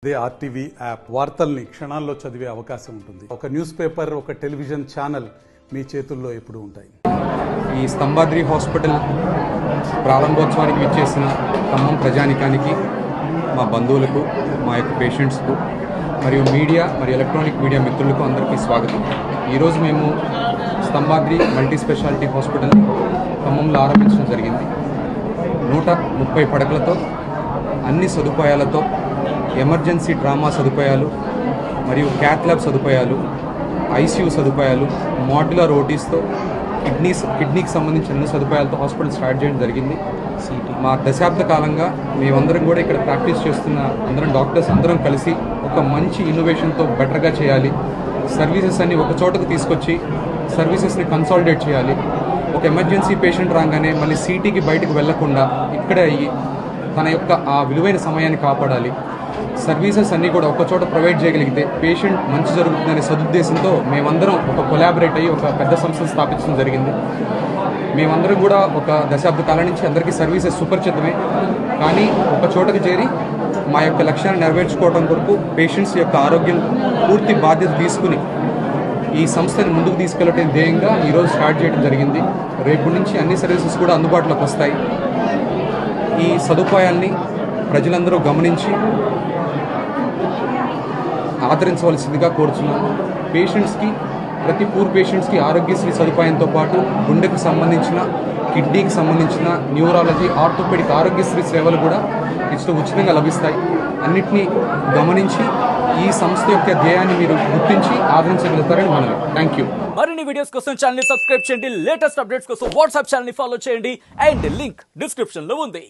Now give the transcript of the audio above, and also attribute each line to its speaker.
Speaker 1: అదే RTV app వార్తల్ని క్షణాల్లో చదివే అవకాశం ఉంటుంది. ఒక న్యూస్ పేపర్, ఒక టెలివిజన్ ఛానల్ మీ చేతుల్లో ఎప్పుడూ ఉంటాయి.
Speaker 2: ఈ స్తంభాద్రి హాస్పిటల్ ప్రారంభోత్సవానికి విచ్చేసిన ఖమ్మం ప్రజానికానికి, మా బంధువులకు, మా యొక్క పేషెంట్స్కు మరియు మీడియా మరియు ఎలక్ట్రానిక్ మీడియా మిత్రులకు అందరికీ స్వాగతం. ఈరోజు మేము స్తంభాద్రి మల్టీ స్పెషాలిటీ హాస్పిటల్ని ఖమ్మంలో ఆరంభించడం జరిగింది. 130 పడకలతో, అన్ని సదుపాయాలతో, ఎమర్జెన్సీ డ్రామా సదుపాయాలు మరియు క్యాత్ ల్యాబ్ సదుపాయాలు, ఐసీయూ సదుపాయాలు, మాడ్యులర్ ఓటీస్తో, కిడ్నీకి సంబంధించిన అన్ని సదుపాయాలతో హాస్పిటల్ స్టార్ట్ చేయడం జరిగింది. మా దశాబ్ద కాలంగా మేమందరం కూడా ఇక్కడ ప్రాక్టీస్ చేస్తున్న అందరం డాక్టర్స్ అందరం కలిసి ఒక మంచి ఇన్నోవేషన్తో బెటర్గా చేయాలి, సర్వీసెస్ అన్ని ఒక చోటకు తీసుకొచ్చి సర్వీసెస్ని కన్సాలిడేట్ చేయాలి. ఒక ఎమర్జెన్సీ పేషెంట్ రాగానే మళ్ళీ సిటీకి బయటకు వెళ్లకుండా ఇక్కడే అయ్యి తన యొక్క ఆ విలువైన సమయాన్ని కాపాడాలి. సర్వీసెస్ అన్నీ కూడా ఒక చోట ప్రొవైడ్ చేయగలిగితే పేషెంట్ మంచి జరుగుతుందనే సదుద్దేశంతో మేమందరం ఒక కొలాబరేట్ అయ్యి ఒక పెద్ద సంస్థను స్థాపించడం జరిగింది. మేమందరం కూడా ఒక దశాబ్ద కాలం నుంచి అందరికీ సర్వీసెస్ సుపరిచితమే, కానీ ఒక చోటకు చేరి మా యొక్క లక్ష్యాన్ని నెరవేర్చుకోవడం కొరకు పేషెంట్స్ యొక్క ఆరోగ్యం పూర్తి బాధ్యత తీసుకుని ఈ సంస్థని ముందుకు తీసుకెళ్లడం ధ్యేయంగా ఈరోజు స్టార్ట్ చేయడం జరిగింది. రేపు నుంచి అన్ని సర్వీసెస్ కూడా అందుబాటులోకి వస్తాయి. ఈ సదుపాయాల్ని ప్రజలందరూ గమనించి ఆదరించవలసిందిగా కోరుతున్నాను. పేషెంట్స్కి, ప్రతి పూర్ పేషెంట్స్కి ఆరోగ్యశ్రీ సదుపాయంతో పాటు గుండెకు సంబంధించిన, కిడ్నీకి సంబంధించిన, న్యూరాలజీ, ఆర్థోపెడిక్ ఆరోగ్యశ్రీ సేవలు కూడా ఉచితంగా లభిస్తాయి. అన్నిటినీ గమనించి ఈ సంస్థ యొక్క ధ్యేయాన్ని మీరు గుర్తించి ఆదరించగలుగుతారని మనవి. Thank you.
Speaker 3: మరిన్ని వీడియోస్ కోసం ఛానల్ ని సబ్స్క్రైబ్ చేయండి. లేటెస్ట్ అప్డేట్స్ కోసం వాట్సాప్ ఛానల్ ని ఫాలో చేయండి. అండ్ లింక్ డిస్క్రిప్షన్ లో ఉంది.